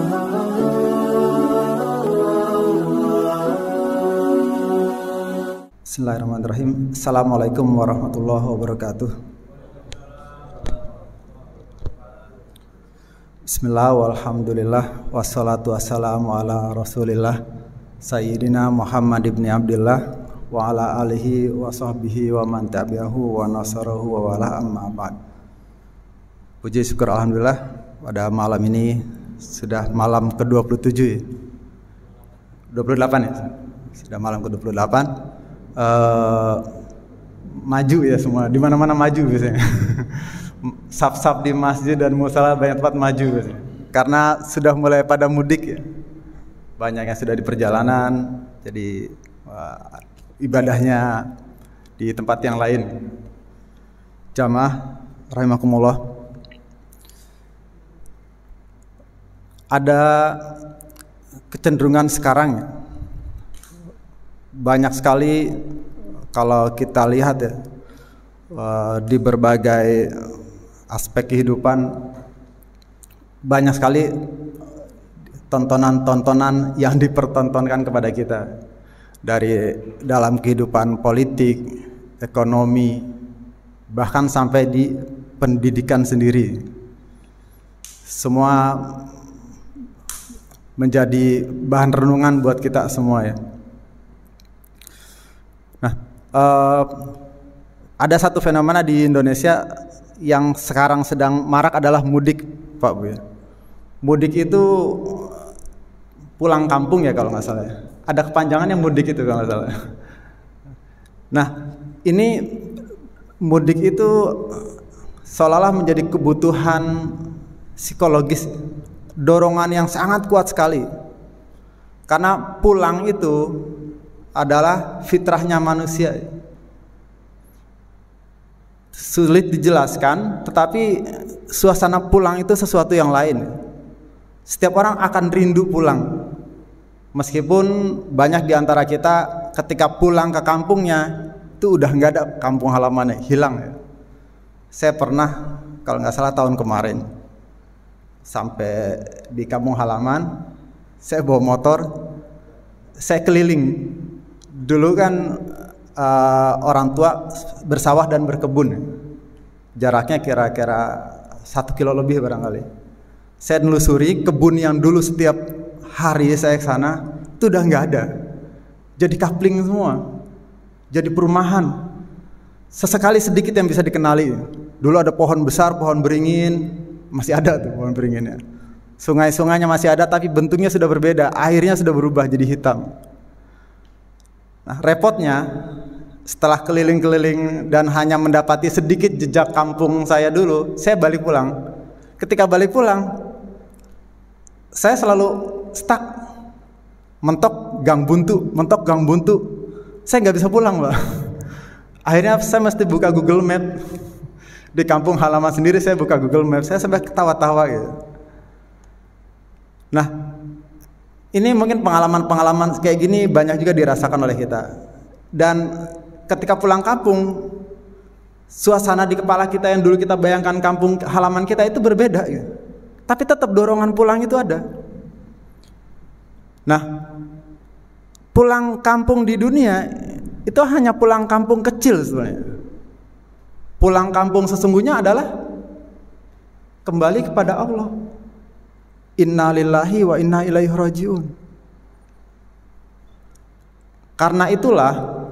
Bismillahirrahmanirrahim. Assalamualaikum warahmatullahi wabarakatuh. Bismillah walhamdulillah wassalatu wassalamu ala rasulillah Sayyidina Muhammad ibn Abdillah wa ala alihi wa sahbihi wa man tabi'ahu wa nasarahu wa wala amma ba'd. Puji syukur alhamdulillah, pada malam ini sudah malam ke-27 28 ya? Sudah malam ke-28. Maju ya semua, di mana-mana maju biasanya. Saf-saf di masjid dan musala banyak tempat maju biasanya. Karena sudah mulai pada mudik ya. Banyak yang sudah di perjalanan, jadi ibadahnya di tempat yang lain. Jamaah rahimakumullah. Ada kecenderungan sekarang ya, banyak sekali kalau kita lihat ya, di berbagai aspek kehidupan banyak sekali tontonan-tontonan yang dipertontonkan kepada kita, dari dalam kehidupan politik, ekonomi, bahkan sampai di pendidikan sendiri. Semua menjadi bahan renungan buat kita semua ya. Ada satu fenomena di Indonesia yang sekarang sedang marak adalah mudik, Pak Bu ya. Mudik itu pulang kampung ya kalau nggak salah ya. Ada kepanjangan yang mudik itu kalau nggak salah. Nah, ini mudik itu seolah-olah menjadi kebutuhan psikologis, dorongan yang sangat kuat sekali. Karena pulang itu adalah fitrahnya manusia. Sulit dijelaskan, tetapi suasana pulang itu sesuatu yang lain. Setiap orang akan rindu pulang. Meskipun banyak di antara kita ketika pulang ke kampungnya itu udah nggak ada kampung halamannya, hilang ya. Saya pernah kalau nggak salah tahun kemarin sampai di kampung halaman, saya bawa motor, saya keliling. Dulu kan orang tua bersawah dan berkebun, jaraknya kira-kira 1 kilo lebih barangkali. Saya nelusuri kebun yang dulu setiap hari saya ke sana itu udah nggak ada, jadi kapling semua, jadi perumahan. Sesekali sedikit yang bisa dikenali. Dulu ada pohon besar, pohon beringin, masih ada tuh pohon beringinnya. Sungai-sungainya masih ada, tapi bentuknya sudah berbeda, airnya sudah berubah jadi hitam. Nah, repotnya setelah keliling-keliling dan hanya mendapati sedikit jejak kampung saya dulu, saya balik pulang. Ketika balik pulang, saya selalu stuck, mentok gang buntu. Saya nggak bisa pulang, Pak. Akhirnya saya mesti buka Google Map. Di kampung halaman sendiri saya buka Google Map, saya sampai ketawa-tawa gitu. Nah, ini mungkin pengalaman-pengalaman kayak gini banyak juga dirasakan oleh kita. Dan ketika pulang kampung, suasana di kepala kita yang dulu kita bayangkan kampung halaman kita itu berbeda gitu. Tapi tetap dorongan pulang itu ada. Nah, pulang kampung di dunia itu hanya pulang kampung kecil sebenarnya. Pulang kampung sesungguhnya adalah kembali kepada Allah. Inna lillahi wa inna ilaihi rajiun. Karena itulah,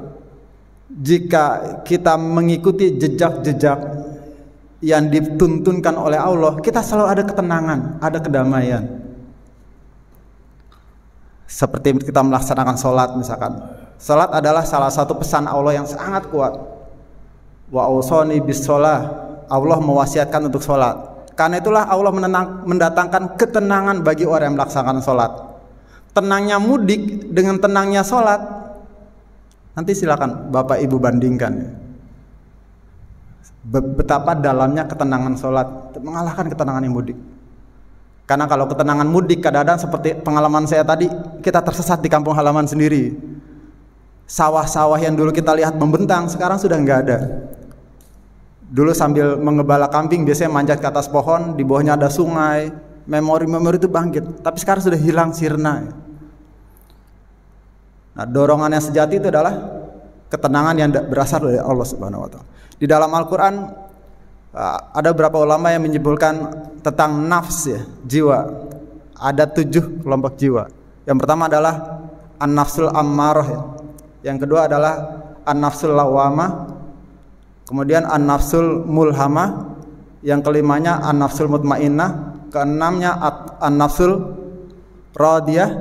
jika kita mengikuti jejak-jejak yang dituntunkan oleh Allah, kita selalu ada ketenangan, ada kedamaian. Seperti kita melaksanakan sholat misalkan. Sholat adalah salah satu pesan Allah yang sangat kuat. Wa ausani bis sholah. Allah mewasiatkan untuk sholat. Karena itulah Allah mendatangkan ketenangan bagi orang yang melaksanakan sholat. Tenangnya mudik dengan tenangnya sholat, nanti silakan Bapak Ibu bandingkan. Betapa dalamnya ketenangan sholat mengalahkan ketenangan yang mudik. Karena kalau ketenangan mudik kadang-kadang seperti pengalaman saya tadi, kita tersesat di kampung halaman sendiri. Sawah-sawah yang dulu kita lihat membentang sekarang sudah nggak ada. Dulu sambil mengebala kambing biasanya manjat ke atas pohon, di bawahnya ada sungai, memori-memori itu bangkit, tapi sekarang sudah hilang sirna. Nah, dorongan yang sejati itu adalah ketenangan yang berasal dari Allah Subhanahu wa taala. Di dalam Al-Qur'an ada beberapa ulama yang menyebutkan tentang nafs ya, jiwa. Ada 7 kelompok jiwa. Yang pertama adalah an-nafsul ammarah ya. Yang kedua adalah an-nafsul lawamah. Kemudian an-nafsul mulhamah. Yang kelimanya an-nafsul mutmainnah. Keenamnya an-nafsul radiyah.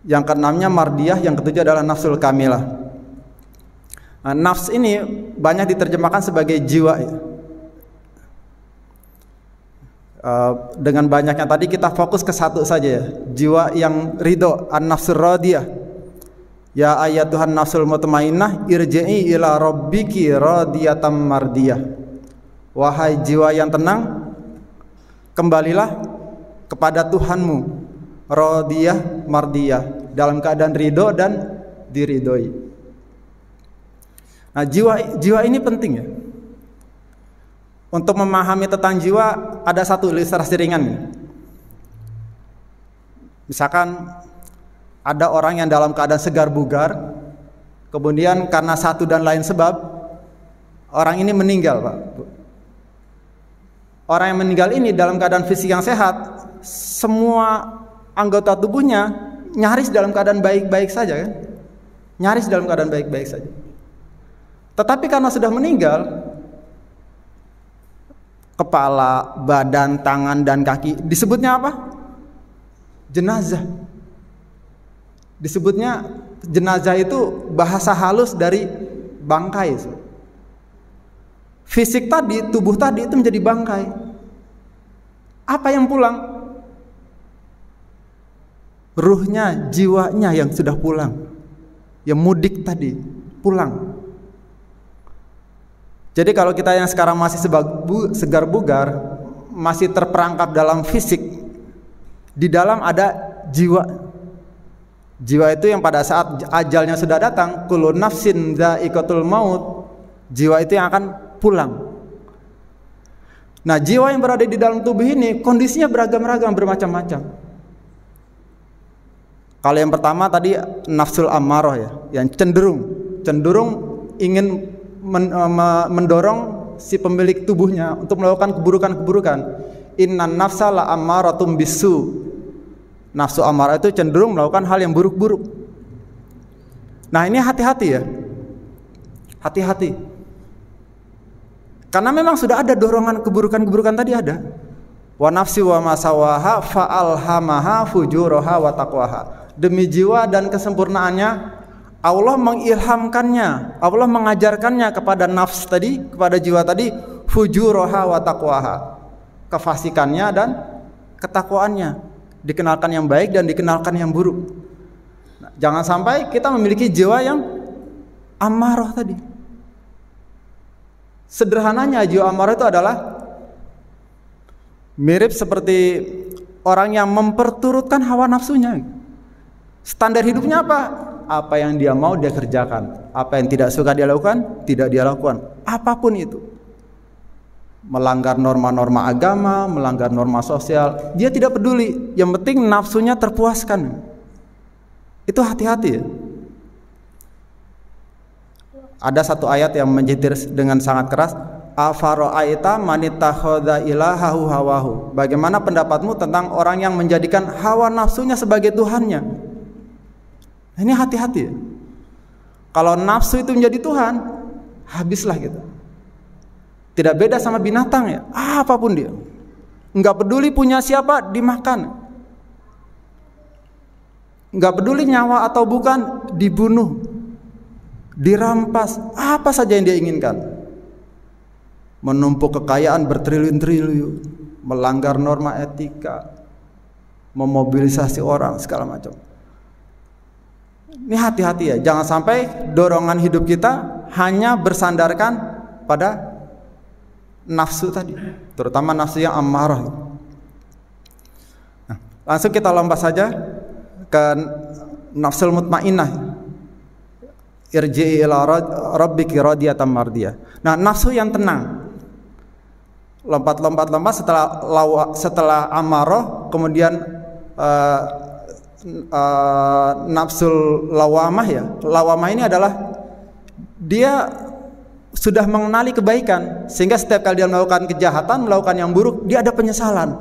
Yang keenamnya mardiyah. Yang ketujuh adalah nafsul kamilah. Nah, nafs ini banyak diterjemahkan sebagai jiwa ya. Dengan banyaknya tadi kita fokus ke satu saja ya, jiwa yang ridho, an-nafsur radiyah. Ya ayatuhan nafsul mutmainnah irji'i ila rabbiki radiyatan mardiyah. Wahai jiwa yang tenang, kembalilah kepada Tuhanmu, radiyah mardiyah, dalam keadaan ridho dan diridhoi. Nah, jiwa ini penting ya. Untuk memahami tentang jiwa ada satu ilustrasi ringan. Misalkan ada orang yang dalam keadaan segar bugar, kemudian karena satu dan lain sebab orang ini meninggal, Pak. Orang yang meninggal ini dalam keadaan fisik yang sehat, semua anggota tubuhnya nyaris dalam keadaan baik-baik saja kan? Nyaris dalam keadaan baik-baik saja. Tetapi karena sudah meninggal, kepala, badan, tangan, dan kaki disebutnya apa? Jenazah. Disebutnya jenazah itu bahasa halus dari bangkai. Fisik tadi, tubuh tadi itu menjadi bangkai. Apa yang pulang? Ruhnya, jiwanya yang sudah pulang. Yang mudik tadi pulang. Jadi kalau kita yang sekarang masih segar bugar, masih terperangkap dalam fisik, di dalam ada jiwa. Jiwa itu yang pada saat ajalnya sudah datang, kullu nafsin dha'iqatul maut, jiwa itu yang akan pulang. Nah, jiwa yang berada di dalam tubuh ini kondisinya beragam-ragam, bermacam-macam. Kalau yang pertama tadi nafsul ammarah ya, yang cenderung ingin mendorong si pemilik tubuhnya untuk melakukan keburukan-keburukan. Innan nafsa la ammaratum bisu. Nafsu amarah itu cenderung melakukan hal yang buruk-buruk. Nah, ini hati-hati ya. Hati-hati. Karena memang sudah ada dorongan keburukan-keburukan tadi ada. Wa nafsi wa masawaha fa'alhamaha fujuraha wa taqwaha. Demi jiwa dan kesempurnaannya Allah mengilhamkannya, Allah mengajarkannya kepada nafs tadi, kepada jiwa tadi, fujuraha wa taqwaha, kefasikannya dan ketakwaannya, dikenalkan yang baik dan dikenalkan yang buruk. Nah, jangan sampai kita memiliki jiwa yang amarah tadi. Sederhananya jiwa amarah itu adalah mirip seperti orang yang memperturutkan hawa nafsunya. Standar hidupnya apa? Apa yang dia mau dia kerjakan, apa yang tidak suka dia lakukan, tidak dia lakukan, apapun itu. Melanggar norma-norma agama, melanggar norma sosial, dia tidak peduli, yang penting nafsunya terpuaskan. Itu hati-hati ya. Ada satu ayat yang menjitir dengan sangat keras, afara'aita manittakhadha ilahahu hawahu. Bagaimana pendapatmu tentang orang yang menjadikan hawa nafsunya sebagai tuhannya? Ini hati-hati ya. Kalau nafsu itu menjadi Tuhan, habislah kita. Tidak beda sama binatang ya, apapun dia. Enggak peduli punya siapa, dimakan. Enggak peduli nyawa atau bukan, dibunuh, dirampas, apa saja yang dia inginkan. Menumpuk kekayaan bertriliun-triliun, melanggar norma etika, memobilisasi orang, segala macam. Ini hati-hati ya, jangan sampai dorongan hidup kita hanya bersandarkan pada nafsu tadi, terutama nafsu yang ammarah. Nah, langsung kita lompat saja ke nafsul mutmainnah. Irji'i ila rabbiki radiyatan mardiyah. Nah, nafsu yang tenang. lompat setelah amarah, kemudian nafsul lawamah ya. Lawamah ini adalah dia sudah mengenali kebaikan, sehingga setiap kali dia melakukan kejahatan, melakukan yang buruk, dia ada penyesalan.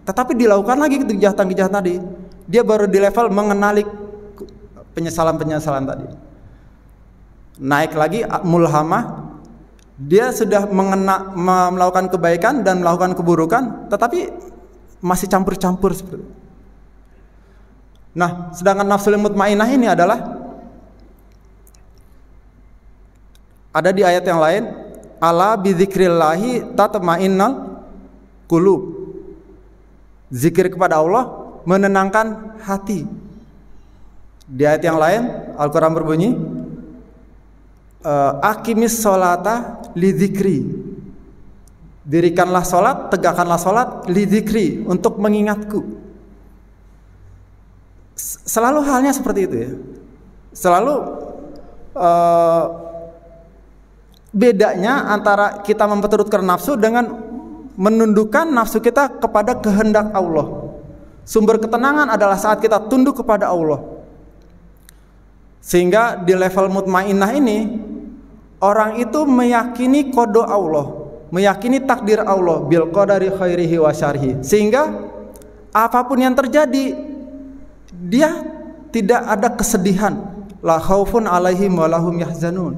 Tetapi dilakukan lagi kejahatan-kejahatan tadi, dia baru di level mengenali penyesalan-penyesalan tadi. Naik lagi mulhamah, dia sudah melakukan kebaikan dan melakukan keburukan, tetapi masih campur-campur seperti itu. Nah, sedangkan nafsul mutmainnah ini adalah ada di ayat yang lain, ala bidzikrillahi tatmainnal qulub. Zikir kepada Allah menenangkan hati. Di ayat yang lain Al-Qur'an berbunyi, aqimis sholata lidzikri. Dirikanlah salat, tegakkanlah salat lidzikri, untuk mengingatku. Selalu halnya seperti itu ya. Selalu bedanya antara kita memperturutkan nafsu dengan menundukkan nafsu kita kepada kehendak Allah. Sumber ketenangan adalah saat kita tunduk kepada Allah. Sehingga di level mutmainnah ini, orang itu meyakini qada Allah, meyakini takdir Allah, bil qadari khairihi wa syarrihi. Sehingga apapun yang terjadi, dia tidak ada kesedihan, la khaufun alaihim wa lahum yahzanun.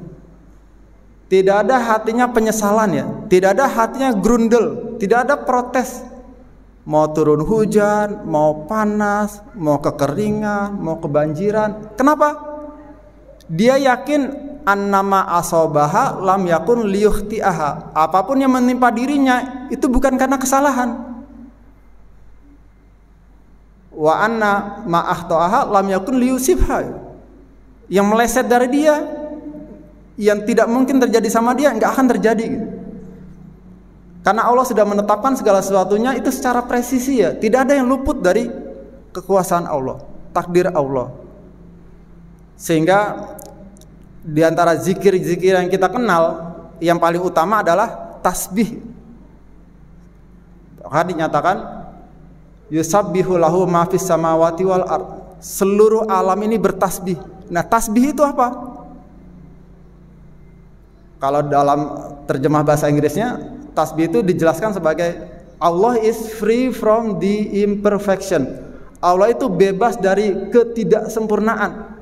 Tidak ada hatinya penyesalan ya, tidak ada hatinya grundel, tidak ada protes. Mau turun hujan, mau panas, mau kekeringan, mau kebanjiran. Kenapa? Dia yakin annama asobaha lam yakun liyukhti'aha. Apapun yang menimpa dirinya itu bukan karena kesalahan. Wa anna ma akhto'aha lam yakun liyusibha. Yang meleset dari dia, yang tidak mungkin terjadi sama dia, nggak akan terjadi. Karena Allah sudah menetapkan segala sesuatunya itu secara presisi ya. Tidak ada yang luput dari kekuasaan Allah, takdir Allah. Sehingga di antara zikir-zikir yang kita kenal, yang paling utama adalah tasbih. Maka dinyatakan yusabbihu lahu ma fis samawati wal ard. Seluruh alam ini bertasbih. Nah, tasbih itu apa? Kalau dalam terjemah bahasa Inggrisnya, tasbih itu dijelaskan sebagai Allah is free from the imperfection. Allah itu bebas dari ketidaksempurnaan.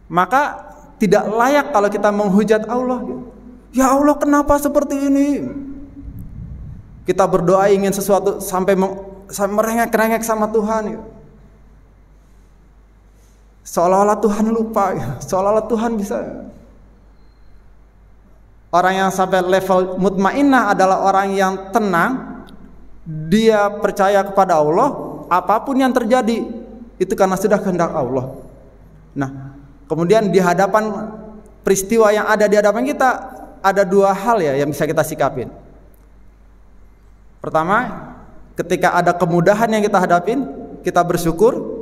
Maka tidak layak kalau kita menghujat Allah. Ya Allah, kenapa seperti ini? Kita berdoa ingin sesuatu sampai merengek-rengek sama Tuhan. Seolah-olah Tuhan lupa, seolah-olah Tuhan bisa. Orang yang sampai level mutmainnah adalah orang yang tenang, dia percaya kepada Allah, apapun yang terjadi itu karena sudah kehendak Allah. Nah, kemudian di hadapan peristiwa yang ada di hadapan kita, ada dua hal ya yang bisa kita sikapin. Pertama, ketika ada kemudahan yang kita hadapin, kita bersyukur.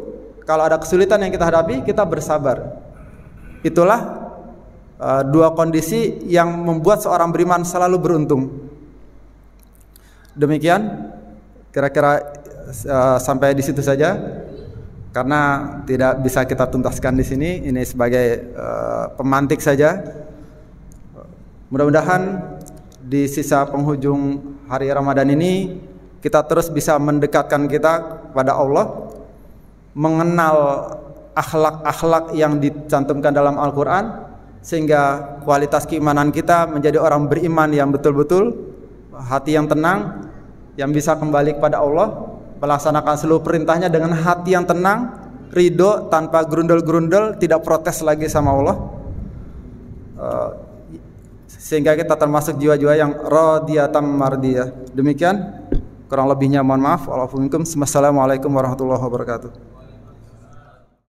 Kalau ada kesulitan yang kita hadapi, kita bersabar. Itulah dua kondisi yang membuat seorang beriman selalu beruntung. Demikian kira-kira sampai di situ saja, karena tidak bisa kita tuntaskan di sini. Ini sebagai pemantik saja. Mudah-mudahan di sisa penghujung hari Ramadan ini kita terus bisa mendekatkan kita pada Allah, mengenal akhlak-akhlak yang dicantumkan dalam Al-Quran, sehingga kualitas keimanan kita menjadi orang beriman yang betul-betul, hati yang tenang, yang bisa kembali kepada Allah, melaksanakan seluruh perintahnya dengan hati yang tenang, ridho tanpa grundel-grundel, tidak protes lagi sama Allah, sehingga kita termasuk jiwa-jiwa yang radiyatan mardiyah. Demikian, kurang lebihnya mohon maaf. Assalamualaikum warahmatullahi wabarakatuh.